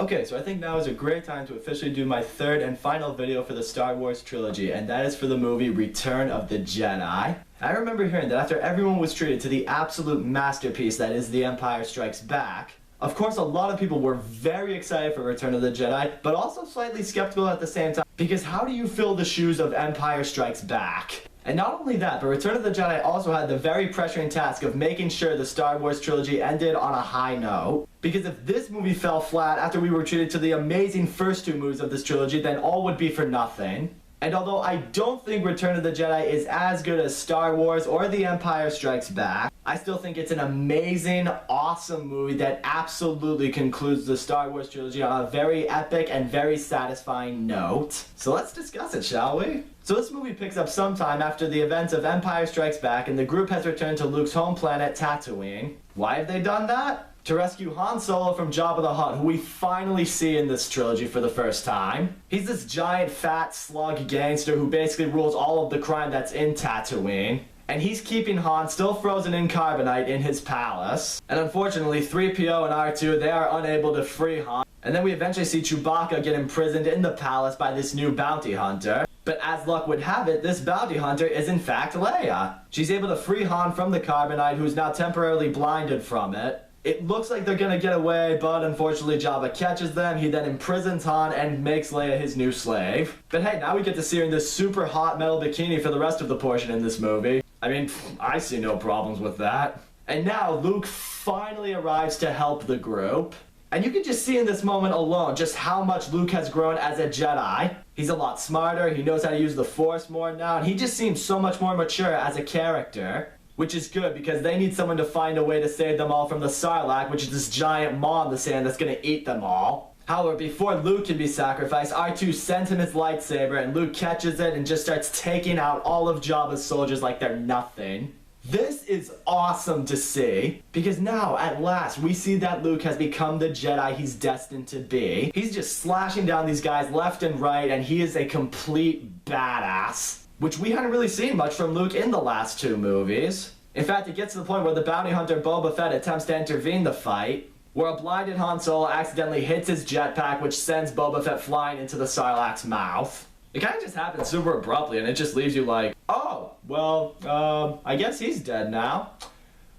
Okay, so I think now is a great time to officially do my third and final video for the Star Wars trilogy, and that is for the movie Return of the Jedi. I remember hearing that after everyone was treated to the absolute masterpiece that is The Empire Strikes Back, of course a lot of people were very excited for Return of the Jedi, but also slightly skeptical at the same time, because how do you fill the shoes of Empire Strikes Back? And not only that, but Return of the Jedi also had the very pressuring task of making sure the Star Wars trilogy ended on a high note. Because if this movie fell flat after we were treated to the amazing first two movies of this trilogy, then all would be for nothing. And although I don't think Return of the Jedi is as good as Star Wars or The Empire Strikes Back, I still think it's an amazing, awesome movie that absolutely concludes the Star Wars trilogy on a very epic and very satisfying note. So let's discuss it, shall we? So this movie picks up sometime after the events of Empire Strikes Back, and the group has returned to Luke's home planet, Tatooine. Why have they done that? To rescue Han Solo from Jabba the Hutt, who we finally see in this trilogy for the first time. He's this giant, fat, slug gangster who basically rules all of the crime that's in Tatooine. And he's keeping Han still frozen in carbonite in his palace. And unfortunately, 3PO and R2, they are unable to free Han. And then we eventually see Chewbacca get imprisoned in the palace by this new bounty hunter. But as luck would have it, this bounty hunter is in fact Leia. She's able to free Han from the carbonite, who's now temporarily blinded from it. It looks like they're gonna get away, but unfortunately Jabba catches them. He then imprisons Han and makes Leia his new slave. But hey, now we get to see her in this super hot metal bikini for the rest of the portion in this movie. I mean, I see no problems with that. And now Luke finally arrives to help the group. And you can just see in this moment alone just how much Luke has grown as a Jedi. He's a lot smarter, he knows how to use the Force more now, and he just seems so much more mature as a character. Which is good, because they need someone to find a way to save them all from the Sarlacc, which is this giant maw in the sand that's gonna eat them all. However, before Luke can be sacrificed, R2 sends him his lightsaber, and Luke catches it and just starts taking out all of Jabba's soldiers like they're nothing. This is awesome to see, because now, at last, we see that Luke has become the Jedi he's destined to be. He's just slashing down these guys left and right, and he is a complete badass. Which we hadn't really seen much from Luke in the last two movies. In fact, it gets to the point where the bounty hunter Boba Fett attempts to intervene the fight, where a blinded Han Solo accidentally hits his jetpack, which sends Boba Fett flying into the Sarlacc's mouth. It kind of just happens super abruptly, and it just leaves you like, oh, well, I guess he's dead now.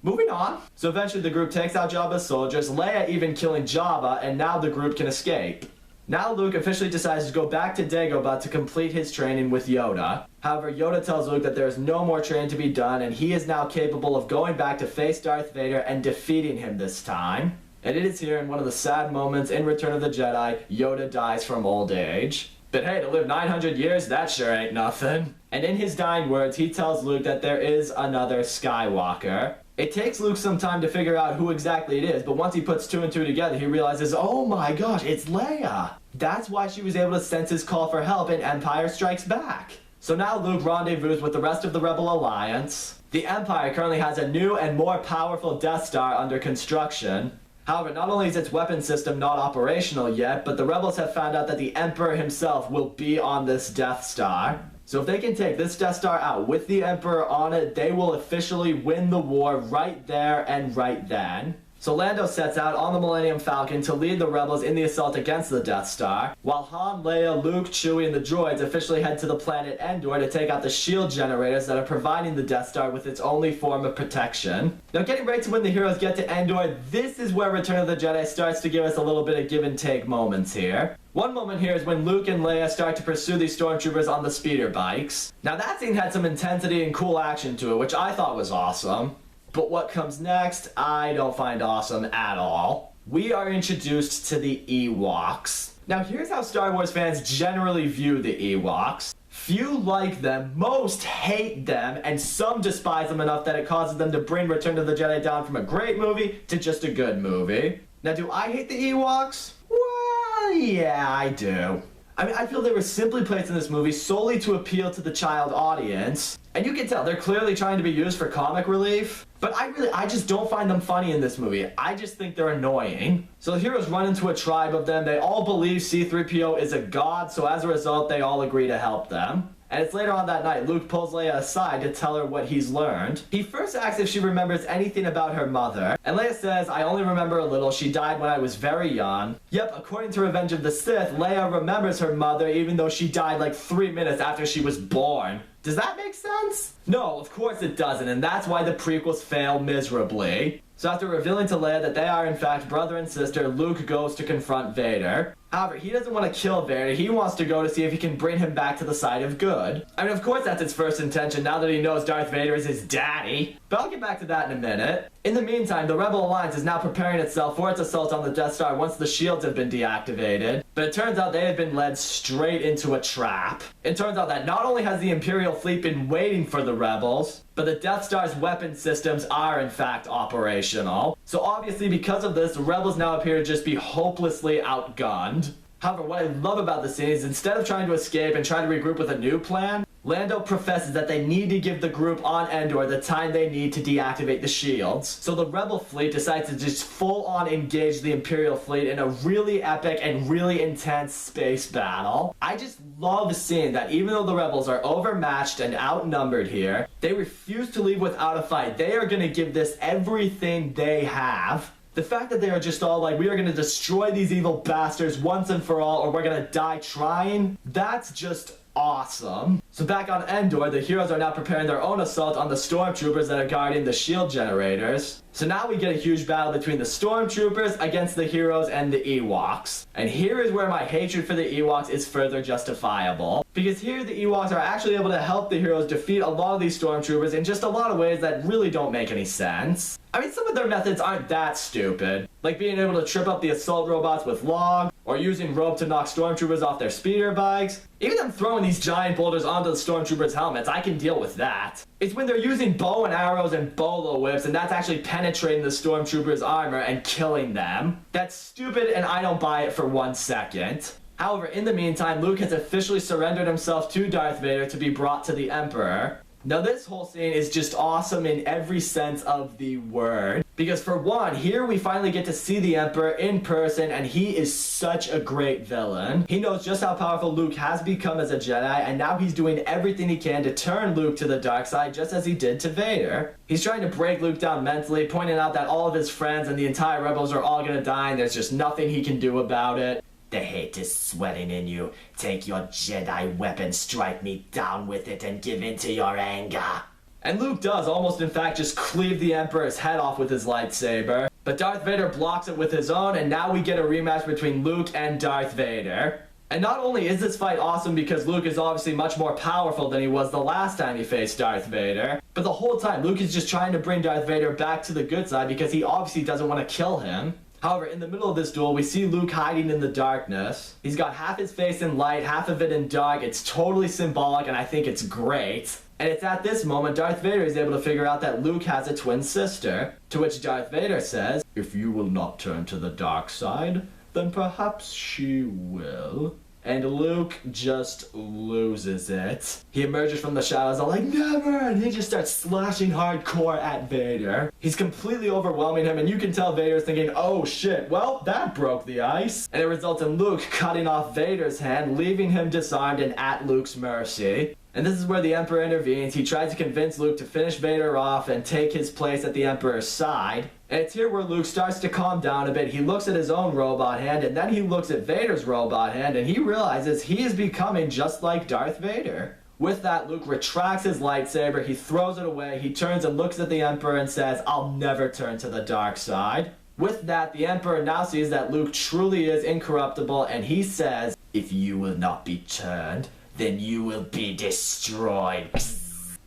Moving on. So eventually the group takes out Jabba's soldiers, Leia even killing Jabba, and now the group can escape. Now Luke officially decides to go back to Dagobah to complete his training with Yoda. However, Yoda tells Luke that there is no more training to be done, and he is now capable of going back to face Darth Vader and defeating him this time. And it is here in one of the sad moments in Return of the Jedi, Yoda dies from old age. But hey, to live 900 years, that sure ain't nothing. And in his dying words, he tells Luke that there is another Skywalker. It takes Luke some time to figure out who exactly it is, but once he puts two and two together, he realizes, oh my gosh, it's Leia. That's why she was able to sense his call for help in Empire Strikes Back. So now Luke rendezvous with the rest of the Rebel Alliance. The Empire currently has a new and more powerful Death Star under construction. However, not only is its weapon system not operational yet, but the Rebels have found out that the Emperor himself will be on this Death Star. So if they can take this Death Star out with the Emperor on it, they will officially win the war right there and right then. So Lando sets out on the Millennium Falcon to lead the rebels in the assault against the Death Star, while Han, Leia, Luke, Chewie, and the droids officially head to the planet Endor to take out the shield generators that are providing the Death Star with its only form of protection. Now getting ready to when the heroes get to Endor, this is where Return of the Jedi starts to give us a little bit of give and take moments here. One moment here is when Luke and Leia start to pursue these stormtroopers on the speeder bikes. Now that scene had some intensity and cool action to it, which I thought was awesome. But what comes next, I don't find awesome at all. We are introduced to the Ewoks. Now here's how Star Wars fans generally view the Ewoks. Few like them, most hate them, and some despise them enough that it causes them to bring Return of the Jedi down from a great movie to just a good movie. Now do I hate the Ewoks? Well, yeah, I do. I mean, I feel they were simply placed in this movie solely to appeal to the child audience. And you can tell they're clearly trying to be used for comic relief. But I just don't find them funny in this movie. I just think they're annoying. So the heroes run into a tribe of them. They all believe C-3PO is a god, so as a result, they all agree to help them. And it's later on that night, Luke pulls Leia aside to tell her what he's learned. He first asks if she remembers anything about her mother, and Leia says, I only remember a little, she died when I was very young. Yep, according to Revenge of the Sith, Leia remembers her mother even though she died like 3 minutes after she was born. Does that make sense? No, of course it doesn't, and that's why the prequels fail miserably. So after revealing to Leia that they are in fact brother and sister, Luke goes to confront Vader. However, he doesn't want to kill Vader, he wants to go to see if he can bring him back to the side of good. I mean, of course that's his first intention now that he knows Darth Vader is his daddy. But I'll get back to that in a minute. In the meantime, the Rebel Alliance is now preparing itself for its assault on the Death Star once the shields have been deactivated. But it turns out they have been led straight into a trap. It turns out that not only has the Imperial fleet been waiting for the Rebels, but the Death Star's weapon systems are in fact operational. So obviously because of this, the Rebels now appear to just be hopelessly outgunned. However, what I love about the scene is instead of trying to escape and trying to regroup with a new plan, Lando professes that they need to give the group on Endor the time they need to deactivate the shields. So the Rebel fleet decides to just full-on engage the Imperial fleet in a really epic and really intense space battle. I just love seeing that even though the Rebels are overmatched and outnumbered here, they refuse to leave without a fight. They are going to give this everything they have. The fact that they are just all like, we are going to destroy these evil bastards once and for all, or we're going to die trying, that's just awesome. So back on Endor, the heroes are now preparing their own assault on the stormtroopers that are guarding the shield generators. So now we get a huge battle between the stormtroopers against the heroes and the Ewoks. And here is where my hatred for the Ewoks is further justifiable. Because here the Ewoks are actually able to help the heroes defeat a lot of these stormtroopers in just a lot of ways that really don't make any sense. I mean, some of their methods aren't that stupid, like being able to trip up the assault robots with log, or using rope to knock stormtroopers off their speeder bikes. Even them throwing these giant boulders onto the stormtroopers' helmets, I can deal with that. It's when they're using bow and arrows and bolo whips, and that's actually penetrating the stormtroopers' armor and killing them. That's stupid, and I don't buy it for 1 second. However, in the meantime, Luke has officially surrendered himself to Darth Vader to be brought to the Emperor. Now this whole scene is just awesome in every sense of the word. Because for one, here we finally get to see the Emperor in person, and he is such a great villain. He knows just how powerful Luke has become as a Jedi, and now he's doing everything he can to turn Luke to the dark side, just as he did to Vader. He's trying to break Luke down mentally, pointing out that all of his friends and the entire Rebels are all gonna die, and there's just nothing he can do about it. The hate is sweating in you. Take your Jedi weapon, strike me down with it, and give in to your anger. And Luke does almost in fact just cleave the Emperor's head off with his lightsaber. But Darth Vader blocks it with his own, and now we get a rematch between Luke and Darth Vader. And not only is this fight awesome because Luke is obviously much more powerful than he was the last time he faced Darth Vader, but the whole time Luke is just trying to bring Darth Vader back to the good side because he obviously doesn't want to kill him. However, in the middle of this duel, we see Luke hiding in the darkness. He's got half his face in light, half of it in dark. It's totally symbolic, and I think it's great. And it's at this moment Darth Vader is able to figure out that Luke has a twin sister. To which Darth Vader says, "If you will not turn to the dark side, then perhaps she will." And Luke just loses it. He emerges from the shadows all like, "Never!" and he just starts slashing hardcore at Vader. He's completely overwhelming him, and you can tell Vader's thinking, "Oh shit, well, that broke the ice." And it results in Luke cutting off Vader's hand, leaving him disarmed and at Luke's mercy. And this is where the Emperor intervenes. He tries to convince Luke to finish Vader off and take his place at the Emperor's side. And it's here where Luke starts to calm down a bit. He looks at his own robot hand, and then he looks at Vader's robot hand, and he realizes he is becoming just like Darth Vader. With that, Luke retracts his lightsaber, he throws it away, he turns and looks at the Emperor and says, "I'll never turn to the dark side." With that, the Emperor now sees that Luke truly is incorruptible, and he says, "If you will not be turned, then you will be destroyed."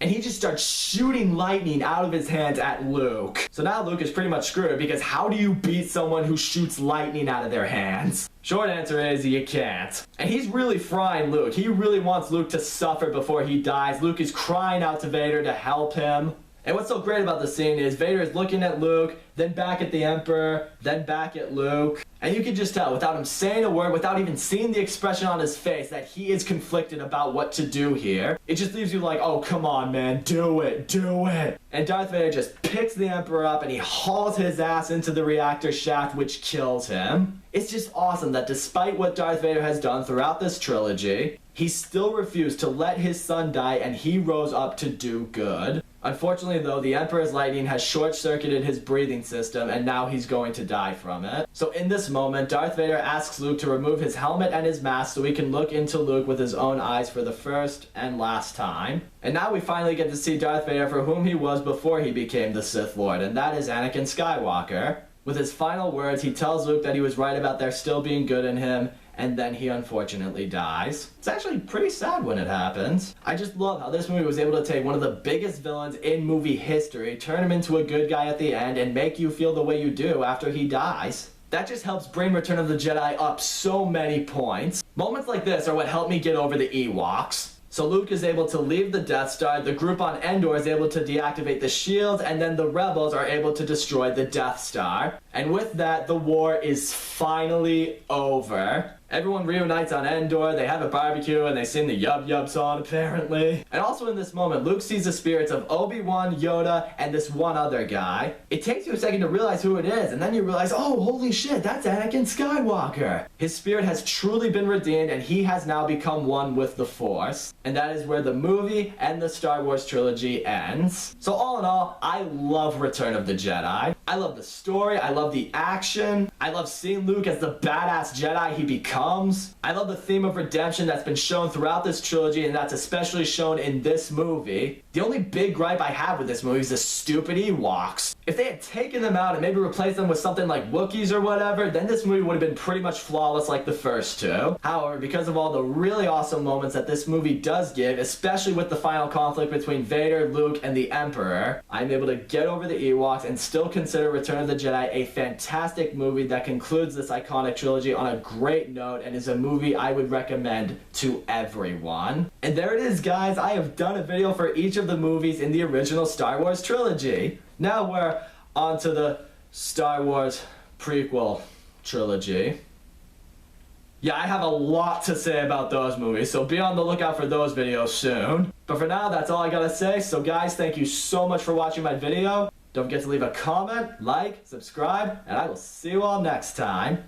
And he just starts shooting lightning out of his hands at Luke. So now Luke is pretty much screwed, because how do you beat someone who shoots lightning out of their hands? Short answer is you can't. And he's really frying Luke. He really wants Luke to suffer before he dies. Luke is crying out to Vader to help him. And what's so great about the scene is Vader is looking at Luke, then back at the Emperor, then back at Luke. And you can just tell, without him saying a word, without even seeing the expression on his face, that he is conflicted about what to do here. It just leaves you like, oh, come on, man, do it, do it. And Darth Vader just picks the Emperor up and he hauls his ass into the reactor shaft, which kills him. It's just awesome that despite what Darth Vader has done throughout this trilogy, he still refused to let his son die, and he rose up to do good. Unfortunately though, the Emperor's lightning has short-circuited his breathing system, and now he's going to die from it. So in this moment, Darth Vader asks Luke to remove his helmet and his mask so he can look into Luke with his own eyes for the first and last time. And now we finally get to see Darth Vader for whom he was before he became the Sith Lord, and that is Anakin Skywalker. With his final words, he tells Luke that he was right about there still being good in him, and then he unfortunately dies. It's actually pretty sad when it happens. I just love how this movie was able to take one of the biggest villains in movie history, turn him into a good guy at the end, and make you feel the way you do after he dies. That just helps bring Return of the Jedi up so many points. Moments like this are what helped me get over the Ewoks. So Luke is able to leave the Death Star, the group on Endor is able to deactivate the shields, and then the rebels are able to destroy the Death Star. And with that, the war is finally over. Everyone reunites on Endor, they have a barbecue, and they sing the Yub Yub song, apparently. And also in this moment, Luke sees the spirits of Obi-Wan, Yoda, and this one other guy. It takes you a second to realize who it is, and then you realize, oh, holy shit, that's Anakin Skywalker. His spirit has truly been redeemed, and he has now become one with the Force. And that is where the movie and the Star Wars trilogy ends. So all in all, I love Return of the Jedi. I love the story, I love the action, I love seeing Luke as the badass Jedi he becomes. I love the theme of redemption that's been shown throughout this trilogy, and that's especially shown in this movie. The only big gripe I have with this movie is the stupid Ewoks. If they had taken them out and maybe replaced them with something like Wookiees or whatever, then this movie would have been pretty much flawless like the first two. However, because of all the really awesome moments that this movie does give, especially with the final conflict between Vader, Luke, and the Emperor, I'm able to get over the Ewoks and still consider Return of the Jedi a fantastic movie that concludes this iconic trilogy on a great note, and is a movie I would recommend to everyone. And there it is, guys. I have done a video for each of the movies in the original Star Wars trilogy. Now we're on to the Star Wars prequel trilogy. Yeah, I have a lot to say about those movies, so be on the lookout for those videos soon. But for now, that's all I gotta say. So guys, thank you so much for watching my video. Don't forget to leave a comment, like, subscribe, and I will see you all next time.